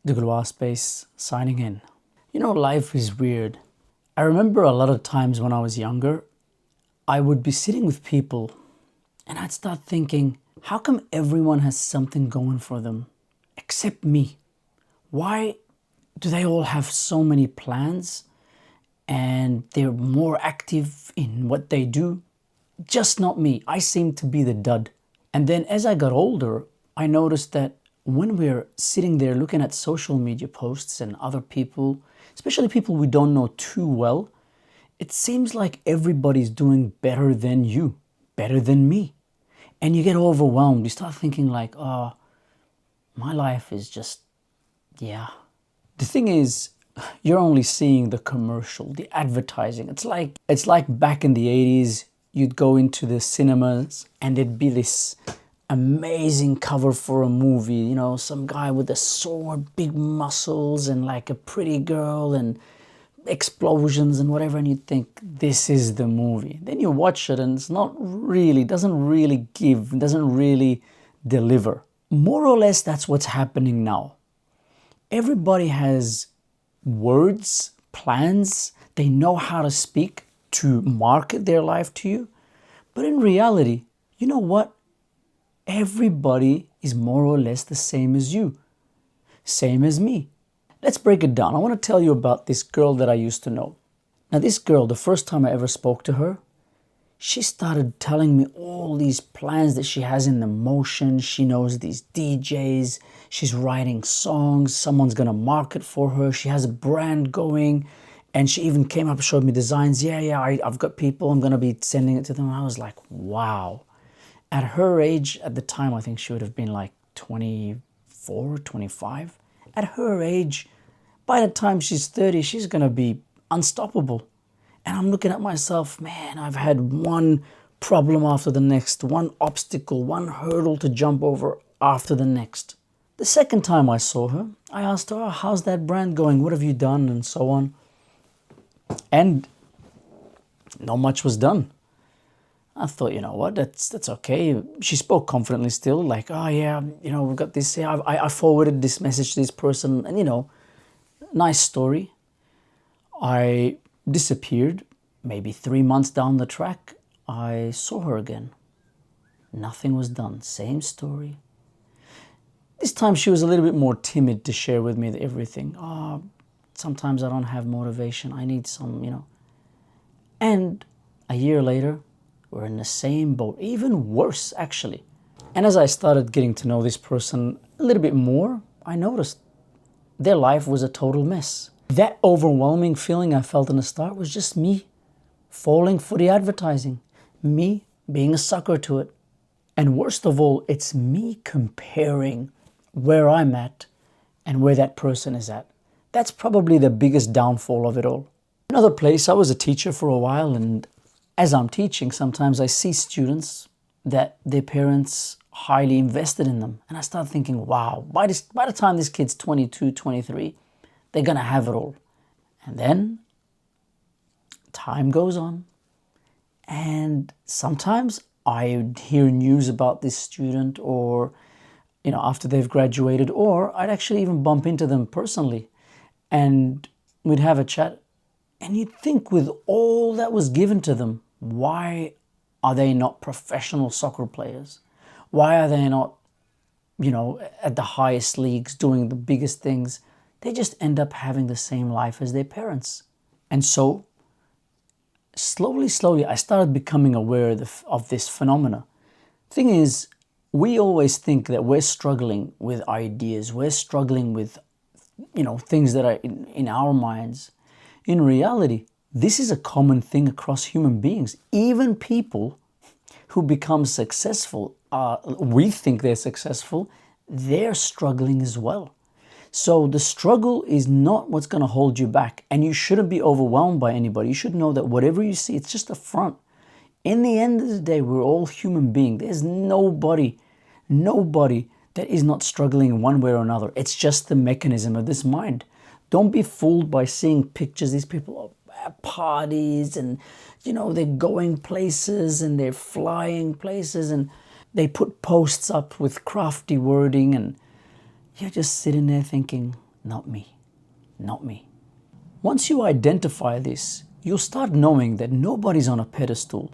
Degloirespace signing in. You know, life is weird. I remember a lot of times when I was younger, I would be sitting with people and I'd start thinking, how come everyone has something going for them except me? Why do they all have so many plans and they're more active in what they do? Just not me. I seem to be the dud. And then as I got older, I noticed that when we're sitting there looking at social media posts and other people, especially people we don't know too well, it seems like everybody's doing better than you, better than me. And you get overwhelmed. You start thinking like, oh, my life is just, yeah. The thing is, you're only seeing the commercial, the advertising. It's like back in the 80s, you'd go into the cinemas and there'd be this amazing cover for a movie, you know, some guy with a sword, big muscles, and like a pretty girl and explosions and whatever, and you'd think this is the movie. Then you watch it and it's not really, doesn't really give, doesn't really deliver. More or less, that's what's happening now. Everybody has words, plans, they know how to speak to market their life to you. But in reality, you know what? Everybody is more or less the same as you, same as me. Let's break it down. I want to tell you about this girl that I used to know. Now, this girl, the first time I ever spoke to her, she started telling me all these plans that she has in the motion. She knows these DJs. She's writing songs. Someone's going to market for her. She has a brand going. And she even came up and showed me designs. I've got people. I'm going to be sending it to them. And I was like, wow. At her age, at the time, I think she would have been like 24, 25. At her age, by the time she's 30, she's going to be unstoppable. And I'm looking at myself, man, I've had one problem after the next, one obstacle, one hurdle to jump over after the next. The second time I saw her, I asked her, oh, how's that brand going? What have you done? And so on. And not much was done. I thought, you know what, that's okay. She spoke confidently still, like, oh yeah, you know, we've got this. Yeah, I forwarded this message to this person, and you know, nice story. I disappeared. Maybe 3 months down the track, I saw her again. Nothing was done. Same story. This time she was a little bit more timid to share with me everything. Oh, sometimes I don't have motivation. I need some, you know. And a year later, we're in the same boat, even worse, actually. And as I started getting to know this person a little bit more, I noticed their life was a total mess. That overwhelming feeling I felt in the start was just me falling for the advertising, me being a sucker to it. And worst of all, it's me comparing where I'm at and where that person is at. That's probably the biggest downfall of it all. Another place, I was a teacher for a while, and as I'm teaching, sometimes I see students that their parents highly invested in them. And I start thinking, wow, by the time this kid's 22, 23, they're going to have it all. And then time goes on. And sometimes I hear news about this student, or, you know, after they've graduated, or I'd actually even bump into them personally and we'd have a chat. And you'd think with all that was given to them, why are they not professional soccer players? Why are they not, you know, at the highest leagues doing the biggest things? They just end up having the same life as their parents. And so, slowly, I started becoming aware of this phenomena. Thing is, we always think that we're struggling with ideas. We're struggling with, you know, things that are in our minds. In reality, this is a common thing across human beings. Even people who become successful, we think they're successful, they're struggling as well. So the struggle is not what's going to hold you back. And you shouldn't be overwhelmed by anybody. You should know that whatever you see, it's just a front. In the end of the day, we're all human beings. There's nobody that is not struggling in one way or another. It's just the mechanism of this mind. Don't be fooled by seeing pictures. These people are at parties and, you know, they're going places and they're flying places and they put posts up with crafty wording and you're just sitting there thinking, not me, not me. Once you identify this, you'll start knowing that nobody's on a pedestal.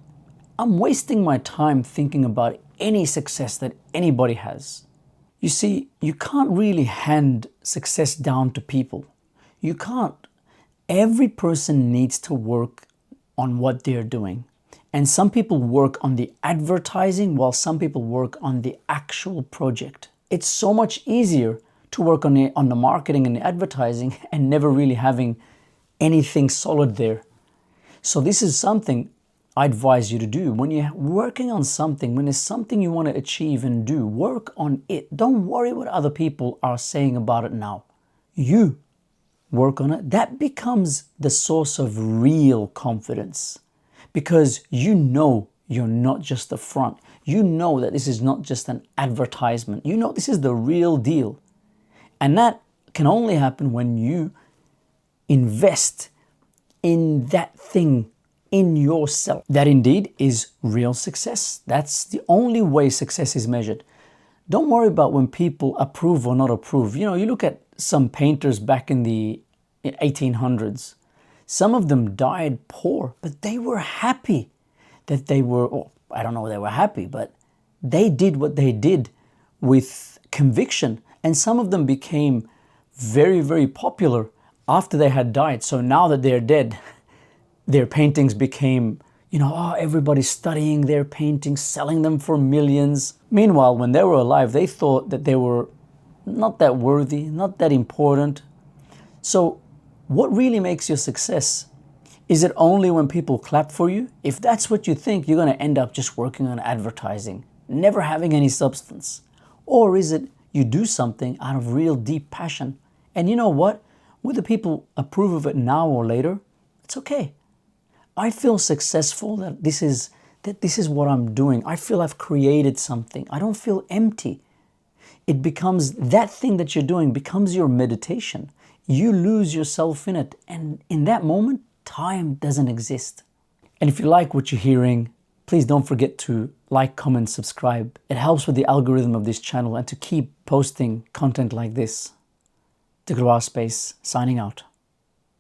I'm wasting my time thinking about any success that anybody has. You see, you can't really hand success down to people. You can't. Every person needs to work on what they're doing. And some people work on the advertising while some people work on the actual project. It's so much easier to work on the marketing and the advertising and never really having anything solid there. So this is something I advise you to do. When you're working on something, when there's something you want to achieve and do, work on it. Don't worry what other people are saying about it now. You work on it. That becomes the source of real confidence, because you know you're not just the front. You know that this is not just an advertisement. You know this is the real deal. And that can only happen when you invest in that thing in yourself. That indeed is real success. That's the only way success is measured. Don't worry about when people approve or not approve. You know, you look at some painters back in the 1800s. Some of them died poor, but they were happy that they were, oh, I don't know, they were happy, but they did what they did with conviction. And some of them became very, very popular after they had died. So now that they're dead, their paintings became, everybody's studying their paintings, selling them for millions. Meanwhile, when they were alive, they thought that they were not that worthy, not that important. So what really makes your success? Is it only when people clap for you? If that's what you think, you're going to end up just working on advertising, never having any substance. Or is it you do something out of real deep passion? And you know what? Whether people approve of it now or later, it's okay. I feel successful that this is what I'm doing. I feel I've created something. I don't feel empty. It becomes, that thing that you're doing becomes your meditation. You lose yourself in it. And in that moment, time doesn't exist. And if you like what you're hearing, please don't forget to like, comment, subscribe. It helps with the algorithm of this channel and to keep posting content like this. Degloirespace, signing out.